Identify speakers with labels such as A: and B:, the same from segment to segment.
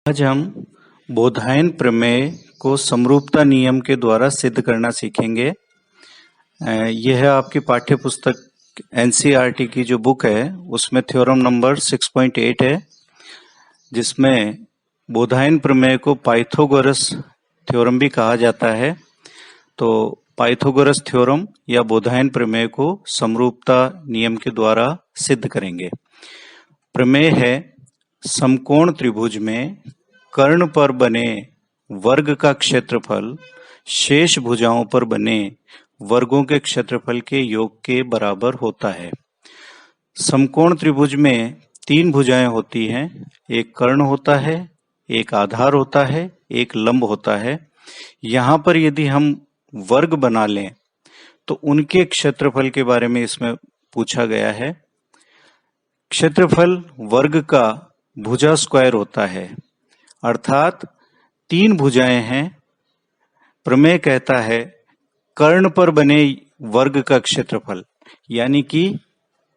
A: आज हम बोधायन प्रमेय को समरूपता नियम के द्वारा सिद्ध करना सीखेंगे। यह है आपकी पाठ्य पुस्तक एनसीईआरटी की जो बुक है उसमें थ्योरम नंबर 6.8 है, जिसमें बोधायन प्रमेय को पाइथागोरस थ्योरम भी कहा जाता है। तो पाइथागोरस थ्योरम या बोधायन प्रमेय को समरूपता नियम के द्वारा सिद्ध करेंगे। प्रमेय है, समकोण त्रिभुज में कर्ण पर बने वर्ग का क्षेत्रफल शेष भुजाओं पर बने वर्गों के क्षेत्रफल के योग के बराबर होता है। समकोण त्रिभुज में तीन भुजाएं होती हैं, एक कर्ण होता है, एक आधार होता है, एक लंब होता है। यहाँ पर यदि हम वर्ग बना लें तो उनके क्षेत्रफल के बारे में इसमें पूछा गया है। क्षेत्रफल वर्ग का भुजा स्क्वायर होता है, अर्थात तीन भुजाएं हैं। प्रमेय कहता है कर्ण पर बने वर्ग का क्षेत्रफल, यानी कि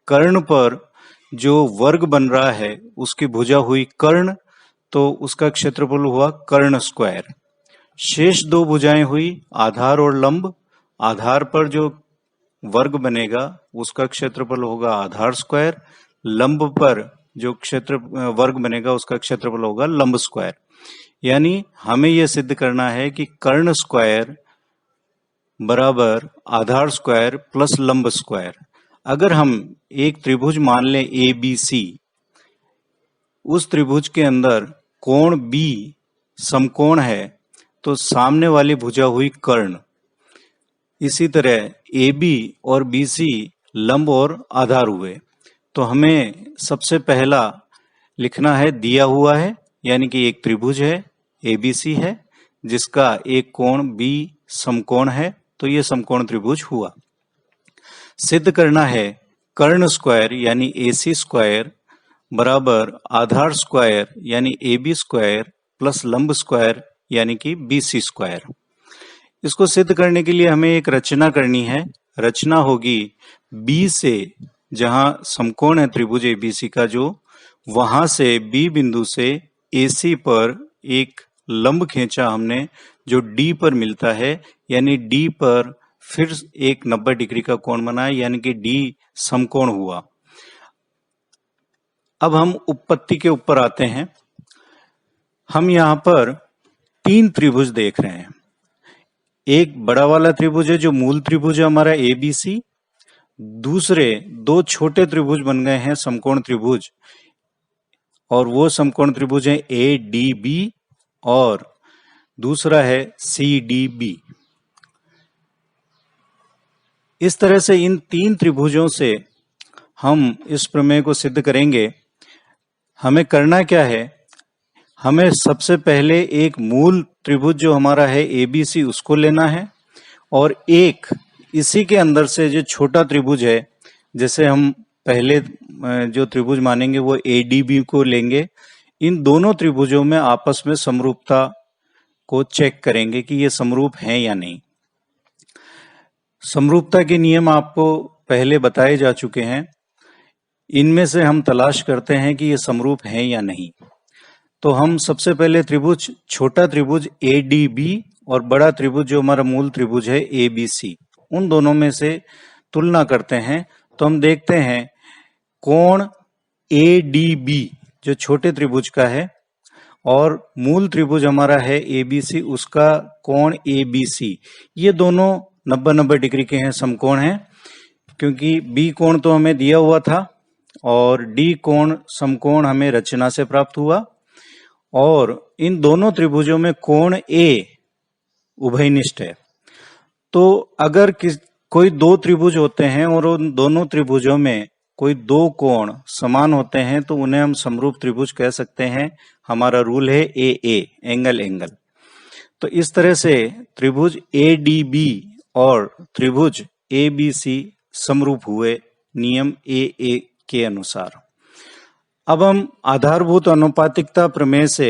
A: कर्ण पर जो वर्ग बन रहा है उसकी भुजा हुई कर्ण, तो उसका क्षेत्रफल हुआ कर्ण स्क्वायर। शेष दो भुजाएं हुई आधार और लंब। आधार पर जो वर्ग बनेगा उसका क्षेत्रफल होगा आधार स्क्वायर, लंब पर जो क्षेत्र वर्ग बनेगा उसका क्षेत्रफल होगा लंब स्क्वायर। यानी हमें यह सिद्ध करना है कि कर्ण स्क्वायर बराबर आधार स्क्वायर प्लस लंब स्क्वायर। अगर हम एक त्रिभुज मान लें ए बी सी, उस त्रिभुज के अंदर कोण बी समकोण है तो सामने वाली भुजा हुई कर्ण, इसी तरह ए बी और बी सी लंब और आधार हुए। तो हमें सबसे पहला लिखना है दिया हुआ है, यानी कि एक त्रिभुज है एबीसी है जिसका एक कोण बी समकोण है, तो ये समकोण त्रिभुज हुआ। सिद्ध करना है कर्ण स्क्वायर यानी एसी स्क्वायर बराबर आधार स्क्वायर यानी एबी स्क्वायर प्लस लंब स्क्वायर यानी कि बीसी स्क्वायर। इसको सिद्ध करने के लिए हमें एक रचना करनी है। रचना होगी बी से, जहां समकोण है त्रिभुज एबीसी का, जो वहां से बी बिंदु से एसी पर एक लंब खींचा हमने जो डी पर मिलता है, यानी डी पर फिर एक 90 डिग्री का कोण बनाया, यानी कि डी समकोण हुआ। अब हम उत्पत्ति के ऊपर आते हैं। हम यहाँ पर तीन त्रिभुज देख रहे हैं। एक बड़ा वाला त्रिभुज है जो मूल त्रिभुज है हमारा एबीसी, दूसरे दो छोटे त्रिभुज बन गए हैं समकोण त्रिभुज, और वो समकोण त्रिभुज है ए डी बी और दूसरा है सी डी बी। इस तरह से इन तीन त्रिभुजों से हम इस प्रमेय को सिद्ध करेंगे। हमें करना क्या है, हमें सबसे पहले एक मूल त्रिभुज जो हमारा है एबीसी उसको लेना है, और एक इसी के अंदर से जो छोटा त्रिभुज है, जैसे हम पहले जो त्रिभुज मानेंगे वो एडीबी को लेंगे। इन दोनों त्रिभुजों में आपस में समरूपता को चेक करेंगे कि ये समरूप हैं या नहीं। समरूपता के नियम आपको पहले बताए जा चुके हैं। इनमें से हम तलाश करते हैं कि ये समरूप हैं या नहीं। तो हम सबसे पहले त्रिभुज, छोटा त्रिभुज एडीबी और बड़ा त्रिभुज जो हमारा मूल त्रिभुज है एबीसी, उन दोनों में से तुलना करते हैं। तो हम देखते हैं कोण एडीबी जो छोटे त्रिभुज का है और मूल त्रिभुज हमारा है एबीसी, उसका कोण एबीसी, ये दोनों 90-90 डिग्री के हैं, समकोण हैं, क्योंकि बी कोण तो हमें दिया हुआ था और डी कोण समकोण हमें रचना से प्राप्त हुआ। और इन दोनों त्रिभुजों में कोण ए उभयनिष्ठ है। तो अगर कोई दो त्रिभुज होते हैं और उन दोनों त्रिभुजों में कोई दो कोण समान होते हैं तो उन्हें हम समरूप त्रिभुज कह सकते हैं। हमारा रूल है ए एंगल एंगल। तो इस तरह से त्रिभुज एडीबी और त्रिभुज एबीसी समरूप हुए नियम ए के अनुसार। अब हम आधारभूत अनुपातिकता प्रमेय से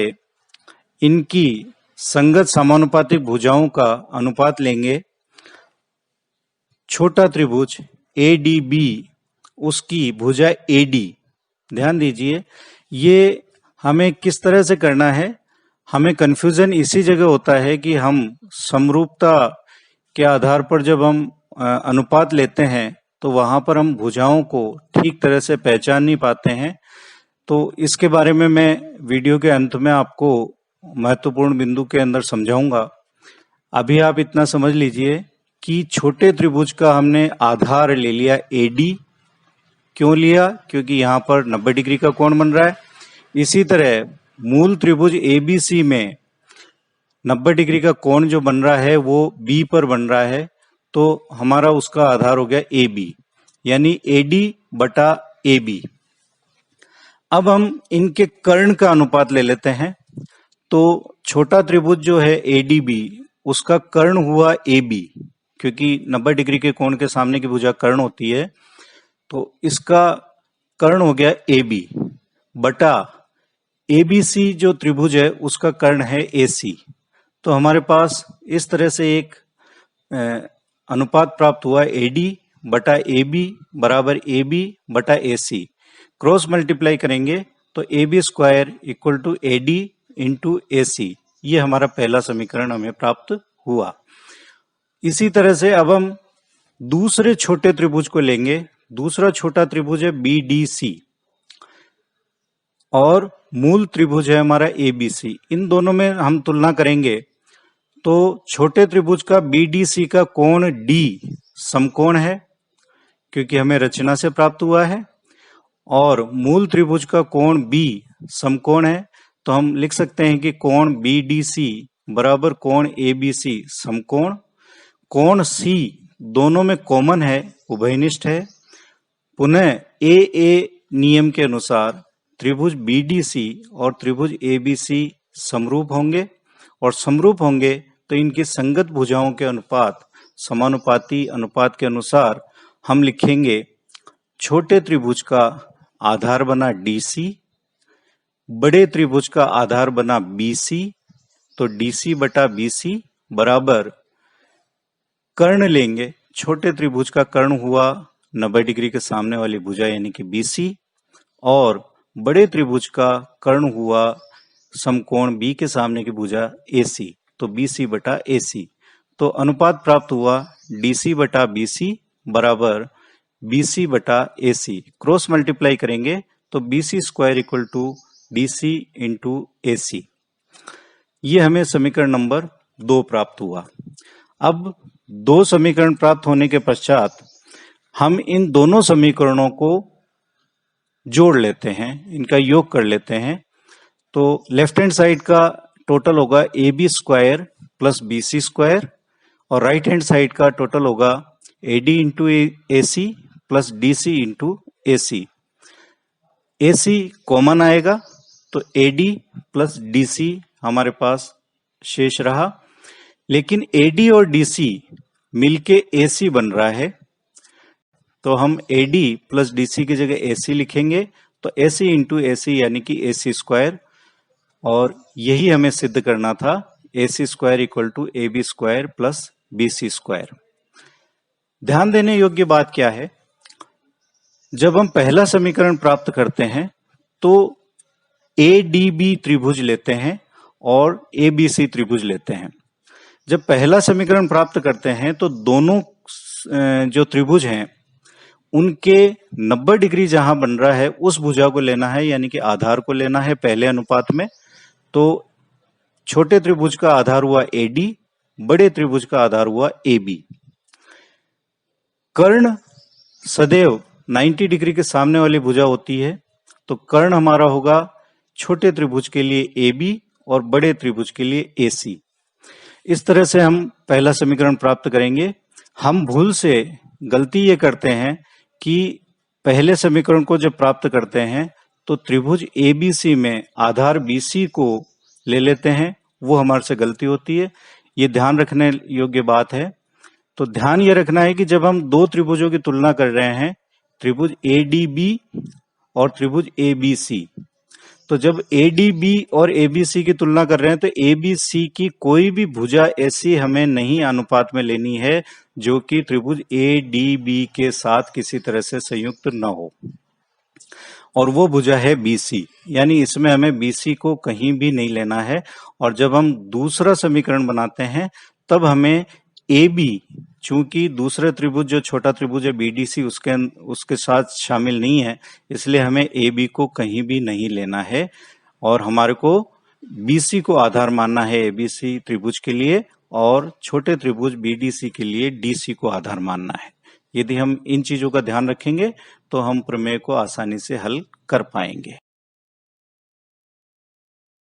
A: इनकी संगत समानुपातिक भुजाओं का अनुपात लेंगे। छोटा त्रिभुज एडीबी, उसकी भुजा एडी, ध्यान दीजिए ये हमें किस तरह से करना है, हमें कंफ्यूजन इसी जगह होता है कि हम समरूपता के आधार पर जब हम अनुपात लेते हैं तो वहां पर हम भुजाओं को ठीक तरह से पहचान नहीं पाते हैं। तो इसके बारे में मैं वीडियो के अंत में आपको महत्वपूर्ण बिंदु के अंदर समझाऊंगा। अभी आप इतना समझ लीजिए कि छोटे त्रिभुज का हमने आधार ले लिया AD। क्यों लिया? क्योंकि यहाँ पर 90 डिग्री का कोण बन रहा है। इसी तरह मूल त्रिभुज ABC में 90 डिग्री का कोण जो बन रहा है वो B पर बन रहा है, तो हमारा उसका आधार हो गया AB, यानी AD बटा AB। अब हम इनके कर्ण का अनुपात ले लेते हैं। तो छोटा त्रिभुज जो है ADB, उसका कर्ण हुआ AB, क्योंकि 90 डिग्री के कोण के सामने की भुजा कर्ण होती है, तो इसका कर्ण हो गया AB बटा ABC जो त्रिभुज है उसका कर्ण है AC। तो हमारे पास इस तरह से एक अनुपात प्राप्त हुआ AD बटा AB बराबर AB बटा AC। क्रॉस मल्टीप्लाई करेंगे तो AB square equal to AD into AC। ये हमारा पहला समीकरण हमें प्राप्त हुआ। इसी तरह से अब हम दूसरे छोटे त्रिभुज को लेंगे। दूसरा छोटा त्रिभुज है BDC और मूल त्रिभुज है हमारा ABC। इन दोनों में हम तुलना करेंगे तो छोटे त्रिभुज का BDC का कोण D समकोण है, क्योंकि हमें रचना से प्राप्त हुआ है, और मूल त्रिभुज का कोण B समकोण है। तो हम लिख सकते हैं कि कोण BDC बराबर कोण ABC समकोण। कोण C दोनों में कॉमन है, उभयनिष्ठ है। पुनः AA नियम के अनुसार त्रिभुज BDC और त्रिभुज ABC समरूप होंगे, और समरूप होंगे तो इनकी संगत भुजाओं के अनुपात समानुपाती अनुपात के अनुसार हम लिखेंगे छोटे त्रिभुज का आधार बना DC, बड़े त्रिभुज का आधार बना BC, तो DC बटा BC बराबर कर्ण लेंगे। छोटे त्रिभुज का कर्ण हुआ 90 डिग्री के सामने वाली भुजा यानी कि BC, और बड़े त्रिभुज का कर्ण हुआ समकोण B के सामने की भुजा AC, तो BC बटा AC। तो अनुपात प्राप्त हुआ DC बटा BC बराबर BC बटा AC। क्रॉस मल्टीप्लाई करेंगे तो BC square equal to DC into AC। ये हमें समीकरण नंबर 2 प्राप्त हुआ। अब 2 समीकरण प्राप्त होने के पश्चात हम इन दोनों समीकरणों को जोड़ लेते हैं, इनका योग कर लेते हैं। तो लेफ्ट हैंड साइड का टोटल होगा AB square plus BC square, और राइट हैंड साइड का टोटल होगा AD into AC plus DC into AC। AC common आएगा तो AD प्लस DC हमारे पास शेष रहा, लेकिन AD और DC मिलके AC बन रहा है, तो हम AD प्लस DC की जगह AC लिखेंगे, तो AC इंटू AC यानी कि AC स्क्वायर, और यही हमें सिद्ध करना था, AC square equal to AB square plus BC square. ध्यान देने योग्य बात क्या है, जब हम पहला समीकरण प्राप्त करते हैं तो ADB त्रिभुज लेते हैं और ABC त्रिभुज लेते हैं। जब पहला समीकरण प्राप्त करते हैं तो दोनों जो त्रिभुज हैं उनके 90 डिग्री जहां बन रहा है उस भुजा को लेना है, यानी कि आधार को लेना है पहले अनुपात में। तो छोटे त्रिभुज का आधार हुआ AD, बड़े त्रिभुज का आधार हुआ AB। कर्ण सदैव 90 डिग्री के सामने वाली भुजा होती है, तो कर्ण हमारा होगा छोटे त्रिभुज के लिए AB और बड़े त्रिभुज के लिए AC। इस तरह से हम पहला समीकरण प्राप्त करेंगे। हम भूल से गलती ये करते हैं कि पहले समीकरण को जब प्राप्त करते हैं तो त्रिभुज ABC में आधार BC को ले लेते हैं, वो हमारे से गलती होती है। ये ध्यान रखने योग्य बात है। तो ध्यान ये रखना है कि जब हम दो त्रिभुजों की तुलना कर रहे हैं, त्रिभुज ADB और त्रिभुज ABC, तो जब ADB और ABC की तुलना कर रहे हैं तो ABC की कोई भी भुजा ऐसी हमें नहीं अनुपात में लेनी है जो कि त्रिभुज ADB के साथ किसी तरह से संयुक्त न हो। और वो भुजा है BC, यानी इसमें हमें BC को कहीं भी नहीं लेना है। और जब हम दूसरा समीकरण बनाते हैं तब हमें AB, चूंकि दूसरा त्रिभुज जो छोटा त्रिभुज है BDC उसके साथ शामिल नहीं है, इसलिए हमें AB को कहीं भी नहीं लेना है और हमारे को BC को आधार मानना है ABC त्रिभुज के लिए और छोटे त्रिभुज BDC के लिए DC को आधार मानना है। यदि हम इन चीजों का ध्यान रखेंगे तो हम प्रमेय को आसानी से हल कर पाएंगे।